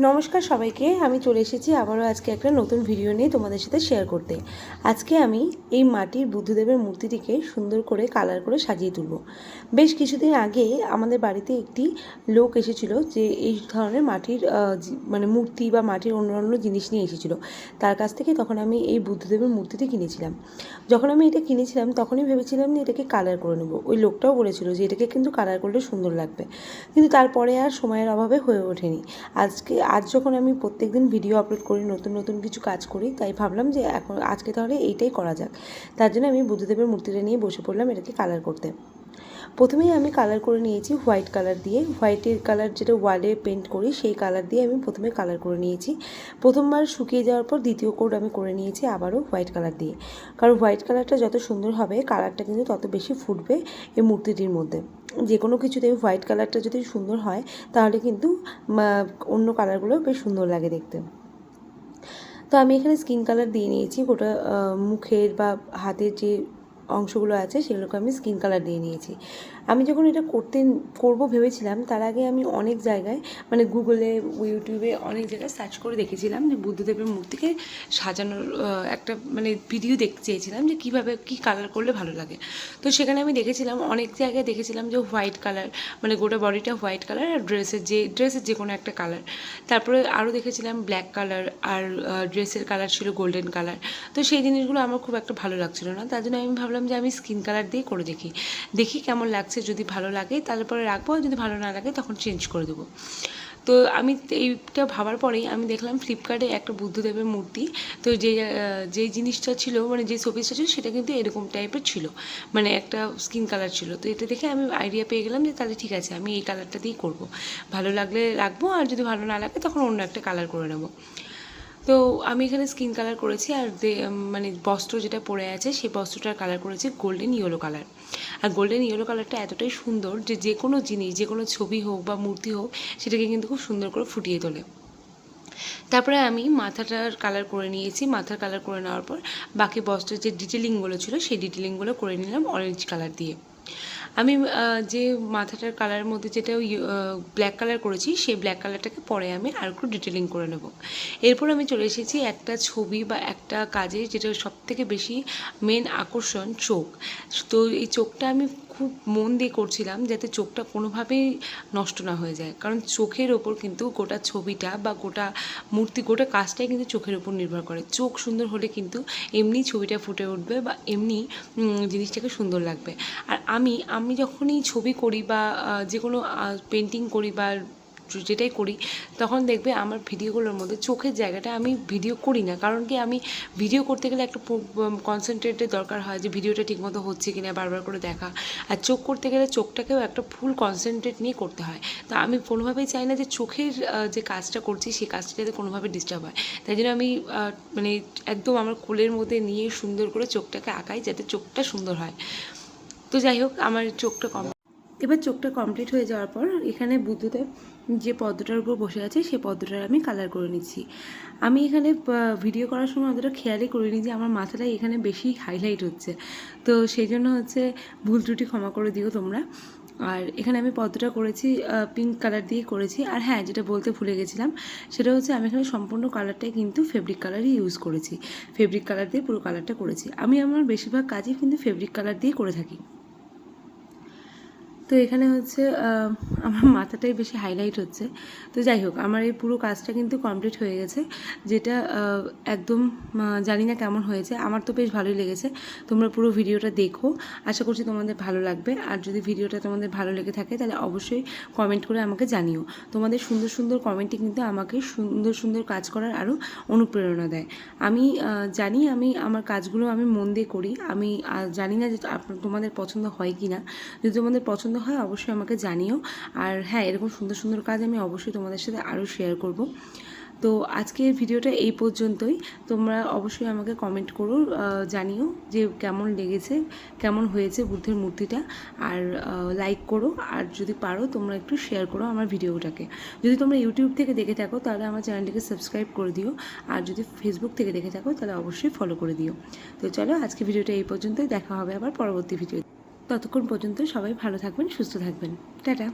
নমস্কার সবাইকে, আমি চলে এসেছি আবারও আজকে একটা নতুন ভিডিও নিয়ে তোমাদের সাথে শেয়ার করতে। আজকে আমি এই মাটির বুদ্ধদেবের মূর্তিটিকে সুন্দর করে কালার করে সাজিয়ে তুলব। বেশ কিছুদিন আগে আমাদের বাড়িতে একটি লোক এসেছিল যে এই ধরনের মাটির মূর্তি বা মাটির অন্যান্য জিনিস নিয়ে এসেছিল। তার কাছ থেকে তখন আমি এই বুদ্ধদেবের মূর্তিটি কিনেছিলাম। যখন আমি এটা কিনেছিলাম তখনই ভেবেছিলাম যে এটাকে কালার করে নেব। ওই লোকটাও বলেছিল যে এটাকে কিন্তু কালার করলে সুন্দর লাগবে, কিন্তু তারপরে আর সময়ের অভাবে হয়ে ওঠেনি। আজ যখন আমি প্রত্যেকদিন ভিডিও আপলোড করি, নতুন নতুন কিছু কাজ করি, তাই ভাবলাম যে আজকে তাহলে এইটাই করা যাক। তার জন্য আমি বুদ্ধদেবের মূর্তিটা নিয়ে বসে পড়লাম এটাকে কালার করতে। প্রথমেই আমি কালার করে নিয়েছি হোয়াইট কালার দিয়ে। হোয়াইটের কালার যেটা ওয়ালে পেন্ট করি সেই কালার দিয়ে আমি প্রথমে কালার করে নিয়েছি। প্রথমবার শুকিয়ে যাওয়ার পর দ্বিতীয় কোট আমি করে নিয়েছি আবারও হোয়াইট কালার দিয়ে, কারণ হোয়াইট কালারটা যত সুন্দর হবে কালারটা কিন্তু তত বেশি ফুটবে এই মূর্তিটির মধ্যে। যে কোনো কিছুতে হোয়াইট কালারটা যদি সুন্দর হয় তাহলে কিন্তু অন্য কালারগুলো বেশ সুন্দর লাগে দেখতে। তো আমি এখানে স্কিন কালার দিয়ে নিয়েছি, গোটা মুখের বা হাতের যে অংশগুলো আছে সেগুলোকে আমি স্কিন কালার দিয়ে নিয়েছি। আমি যখন এটা করব ভেবেছিলাম তার আগে আমি অনেক জায়গায় গুগলে, ইউটিউবে অনেক জায়গায় সার্চ করে দেখেছিলাম যে বুদ্ধদেবের মূর্তিকে সাজানোর একটা ভিডিও দেখতে চেয়েছিলাম যে কীভাবে কী কালার করলে ভালো লাগে। তো সেখানে আমি দেখেছিলাম, অনেক জায়গায় দেখেছিলাম যে হোয়াইট কালার, গোটা বডিটা হোয়াইট কালার আর ড্রেসের যে কোনো একটা কালার। তারপরে আরও দেখেছিলাম ব্ল্যাক কালার, আর ড্রেসের কালার ছিল গোল্ডেন কালার। তো সেই জিনিসগুলো আমার খুব একটা ভালো লাগছিল না, তার জন্য আমি ভাবলাম যে আমি স্কিন কালার দিয়ে করে দেখি কেমন লাগছে। যদি ভালো লাগে তারপরে রাখবো, আর যদি ভালো না লাগে তখন চেঞ্জ করে দেবো। তো আমি এইটা ভাবার পরেই আমি দেখলাম ফ্লিপকার্টে একটা বুদ্ধদেবের মূর্তি। তো যে জিনিসটা ছিল, যে শোপিসটা ছিল সেটা কিন্তু এরকম টাইপের ছিল, একটা স্কিন কালার ছিল। তো এটা দেখে আমি আইডিয়া পেয়ে গেলাম যে তাহলে ঠিক আছে, আমি এই কালারটা দিয়েই করবো। ভালো লাগলে রাখবো, আর যদি ভালো না লাগে তখন অন্য একটা কালার করে নেবো। তো আমি এখানে স্কিন কালার করেছি, আর বস্ত্র যেটা পরে আছে সেই বস্ত্রটার কালার করেছি গোল্ডেন ইয়েলো কালার। আর গোল্ডেন ইয়েলো কালারটা এতটাই সুন্দর যে কোনো জিনিস, যে কোনো ছবি হোক বা মূর্তি হোক, সেটাকে কিন্তু খুব সুন্দর করে ফুটিয়ে তোলে। তারপরে আমি মাথাটার কালার করে নিয়েছি। মাথার কালার করে নেওয়ার পর বাকি বস্ত্রের যে ডিটেলিংগুলো ছিল সেই ডিটেলিংগুলো করে নিলাম অরেঞ্জ কালার দিয়ে। আমি যে মাথাটার কালারের মধ্যে যেটা ব্ল্যাক কালার করেছি সেই ব্ল্যাক কালারটাকে পরে আমি আর একটু ডিটেলিং করে নেব। এরপর আমি চলে এসেছি একটা ছবি বা একটা কাজে যেটা সবথেকে বেশি মেন আকর্ষণ, চোখ। তো এই চোখটা আমি খুব মন দিয়ে করছিলাম যাতে চোখটা কোনোভাবেই নষ্ট না হয়ে যায়, কারণ চোখের ওপর কিন্তু গোটা ছবিটা বা গোটা মূর্তি, গোটা কাজটাই কিন্তু চোখের ওপর নির্ভর করে। চোখ সুন্দর হলে কিন্তু এমনি ছবিটা ফুটে উঠবে বা এমনি জিনিসটাকে সুন্দর লাগবে। আর আমি যখনই ছবি করি বা যে কোনো পেন্টিং করি বা যেটাই করি, তখন দেখবে আমার ভিডিওগুলোর মধ্যে চোখের জায়গাটা আমি ভিডিও করি না, কারণ কি আমি ভিডিও করতে গেলে একটা কনসেন্ট্রেটের দরকার হয় যে ভিডিওটা ঠিকমতো হচ্ছে কিনা বারবার করে দেখা। আর চোখ করতে গেলে চোখটাকেও একটা ফুল কনসেন্ট্রেট নিয়ে করতে হয়। তো আমি কোনোভাবেই চাই না যে চোখের যে কাজটা করছি সেই কাজটা যাতে কোনোভাবে ডিস্টার্ব হয়। তাই জন্য আমি একদম আমার কোলের মধ্যে নিয়ে সুন্দর করে চোখটাকে আঁকাই যাতে চোখটা সুন্দর হয়। তো যাই হোক, আমার এবার চোখটা কমপ্লিট হয়ে যাওয়ার পর এখানে বুদ্ধদেব যে পদ্মটার উপর বসে আছে সেই পদ্মটার আমি কালার করে নিচ্ছি। আমি এখানে ভিডিও করার সময় অতটা খেয়ালই করিনি যে আমার মাথাটাই এখানে বেশি হাইলাইট হচ্ছে, তো সেই জন্য ভুল ত্রুটি ক্ষমা করে দিও তোমরা। আর এখানে আমি পদ্মটা করেছি পিঙ্ক কালার দিয়ে করেছি। আর হ্যাঁ, যেটা বলতে ভুলে গেছিলাম সেটা আমি এখানে সম্পূর্ণ কালারটাই কিন্তু ফেব্রিক কালারই ইউজ করেছি। ফেব্রিক কালার দিয়ে পুরো কালারটা করেছি। আমি আমার বেশিরভাগ কাজই কিন্তু ফেব্রিক কালার দিয়ে করে থাকি। তো এখানে আমার মাথাটাই বেশি হাইলাইট হচ্ছে। তো যাই হোক, আমার এই পুরো কাজটা কিন্তু কমপ্লিট হয়ে গেছে, যেটা একদম জানি না কেমন হয়েছে। আমার তো বেশ ভালোই লেগেছে। তোমরা পুরো ভিডিওটা দেখো, আশা করছি তোমাদের ভালো লাগবে। আর যদি ভিডিওটা তোমাদের ভালো লেগে থাকে তাহলে অবশ্যই কমেন্ট করে আমাকে জানিও। তোমাদের সুন্দর সুন্দর কমেন্টে কিন্তু আমাকে সুন্দর সুন্দর কাজ করার আরও অনুপ্রেরণা দেয়। আমি জানি আমার কাজগুলো আমি মন দিয়ে করি। আমি জানি না যে তোমাদের পছন্দ হয় কি না। যদি তোমাদের পছন্দ হয় অবশ্যই আমাকে জানিও। আর হ্যাঁ, এরকম সুন্দর সুন্দর কাজ আমি অবশ্যই তোমাদের সাথে আরও শেয়ার করব। তো আজকের ভিডিওটা এই পর্যন্তই। তোমরা অবশ্যই আমাকে কমেন্ট করো, জানিও যে কেমন লেগেছে, কেমন হয়েছে বুদ্ধের মূর্তিটা। আর লাইক করো, আর যদি পারো তোমরা একটু শেয়ার করো আমার ভিডিওটাকে। যদি তোমরা ইউটিউব থেকে দেখে থাকো তাহলে আমার চ্যানেলটিকে সাবস্ক্রাইব করে দিও, আর যদি ফেসবুক থেকে দেখে থাকো তাহলে অবশ্যই ফলো করে দিও। তো চলো, আজকে ভিডিওটা এই পর্যন্তই। দেখা হবে আবার পরবর্তী ভিডিও। ততক্ষণ পর্যন্ত সবাই ভালো থাকবেন, সুস্থ থাকবেন। টাটা।